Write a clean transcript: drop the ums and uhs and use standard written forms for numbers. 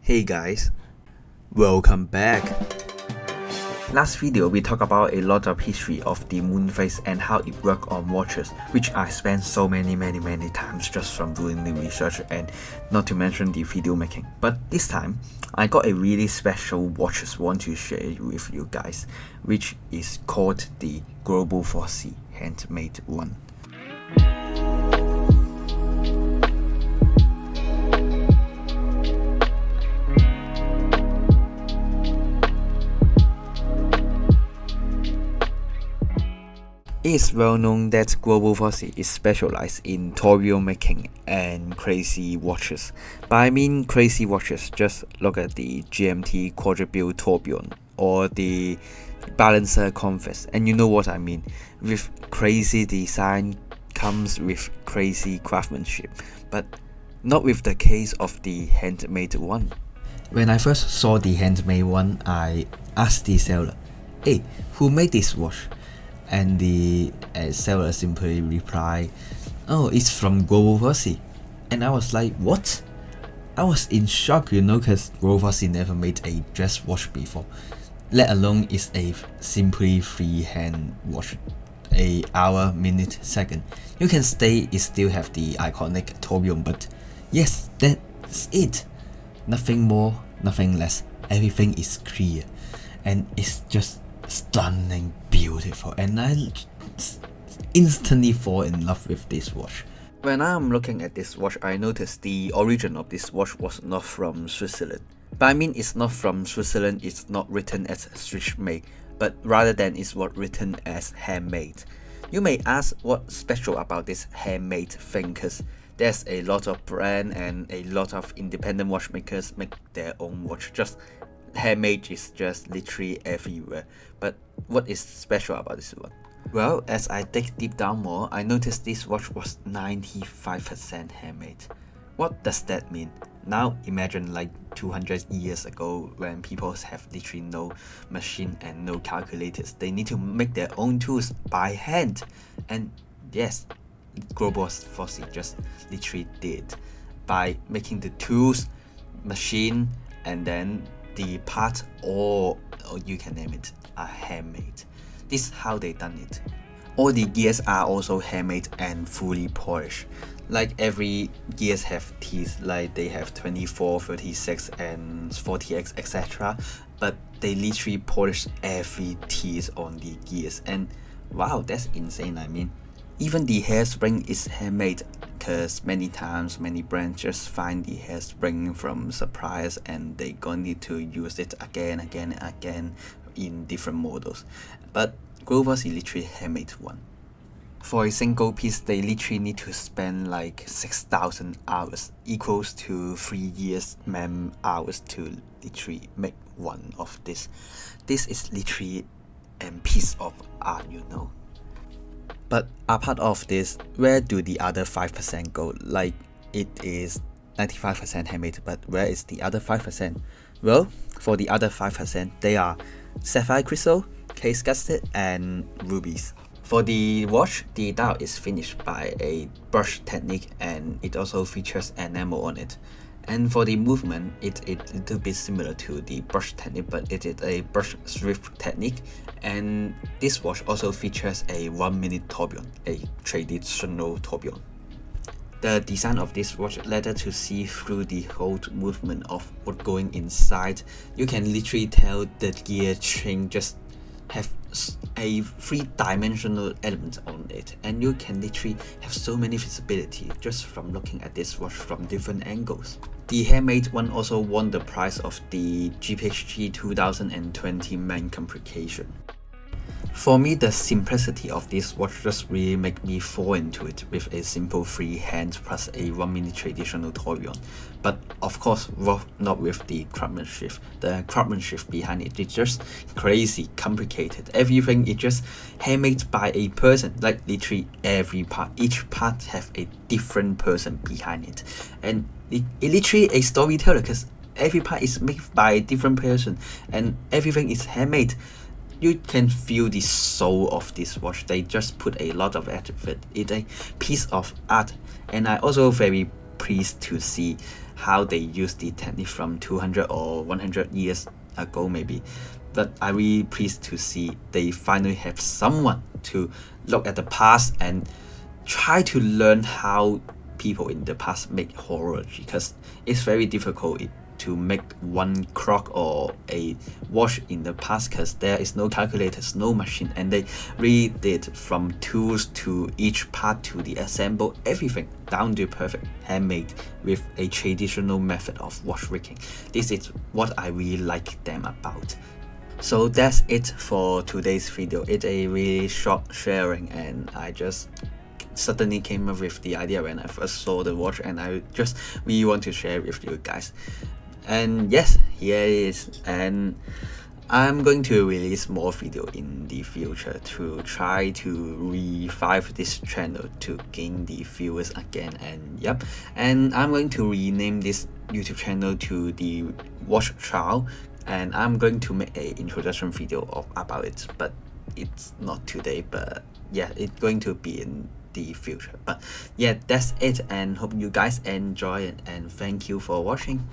Hey guys, welcome back. Last video we talked about a lot of history of the moon phase and how it worked on watches, which I spent so many times just from doing the research and not to mention the video making. But this time I got a really special watches want to share with you guys, which is called the Greubel Forsey Hand Made one. It is well known that Greubel Forsey is specialized in tourbillon making and crazy watches. But I mean crazy watches, just look at the GMT quadruple tourbillon or the balancer convex, and you know what I mean. With crazy design comes with crazy craftsmanship, but not with the case of the handmade one. When I first saw the handmade one, I asked the seller, "Hey, who made this watch?" And the seller simply replied, "Oh, it's from Greubel Forsey." And I was like, what? I was in shock, because Greubel Forsey never made a dress watch before, let alone it's a simply freehand watch, a hour, minute, second. You can say it still have the iconic tourbillon, but yes, that's it. Nothing more, nothing less. Everything is clear, and it's just stunning, beautiful, and I instantly fall in love with this watch. When I'm looking at this watch, I noticed the origin of this watch was not from Switzerland. But I mean it's not from Switzerland, it's not written as Swiss made, but rather than it's what written as handmade. You may ask what's special about this handmade thing, cause there's a lot of brand and a lot of independent watchmakers make their own watch. Just handmade is just literally everywhere, but what is special about this one? Well, as I dig deep down more, I noticed this watch was 95% handmade. What does that mean? Now imagine like 200 years ago when people have literally no machine and no calculators. They need to make their own tools by hand, and yes, Greubel Forsey just literally did by making the tools, machine, and then the part, or you can name it, are handmade. This is how they done it. All the gears are also handmade and fully polished. Like every gears have teeth, like they have 24, 36 and 40x etc. But they literally polish every teeth on the gears, and wow, that's insane. I mean, even the hairspring is handmade, because many times many brands just find the hairspring from suppliers and they gonna need to use it again in different models. But Greubel Forsey literally handmade one. For a single piece, they literally need to spend like 6,000 hours, equals to 3 years man hours to literally make one of this. This is literally a piece of art, But apart of this, where do the other 5% go? Like, it is 95% handmade, but where is the other 5%? Well, for the other 5%, they are sapphire crystal, case casted, and rubies. For the watch, the dial is finished by a brush technique, and it also features enamel on it. And for the movement, it's a little bit similar to the brush technique, but it is a brush swift technique. And this watch also features a 1 minute tourbillon, a traditional tourbillon. The design of this watch let us to see through the whole movement of what's going inside. You can literally tell the gear chain just have a three-dimensional element on it, and you can literally have so many visibility just from looking at this watch from different angles. The handmade one also won the prize of the GPHG 2020 main complication. For me, the simplicity of this watch just really make me fall into it with a simple freehand plus a 1 minute traditional tourbillon. But of course, not with the craftsmanship. The craftsmanship behind it is just crazy, complicated. Everything is just handmade by a person, like literally every part. Each part have a different person behind it. And it literally a storyteller, because every part is made by a different person and everything is handmade. You can feel the soul of this watch. They just put a lot of effort. It's a piece of art, and I also very pleased to see how they use the technique from 200 or 100 years ago maybe. But I'm really pleased to see they finally have someone to look at the past and try to learn how people in the past make horology, because it's very difficult to make one clock or a watch in the past, because there is no calculators, no machine, and they really did from tools to each part to the assemble, everything down to perfect handmade with a traditional method of watch making. This is what I really like them about. So that's it for today's video. It's a really short sharing, and I just suddenly came up with the idea when I first saw the watch, and I just really want to share with you guys. And yes, here it is, and I'm going to release more video in the future to try to revive this channel to gain the viewers again. And yep, and I'm going to rename this YouTube channel to the Watch Trial, and I'm going to make a introduction video about it, but it's not today. But yeah, it's going to be in the future. But yeah, that's it, and hope you guys enjoy it, and thank you for watching.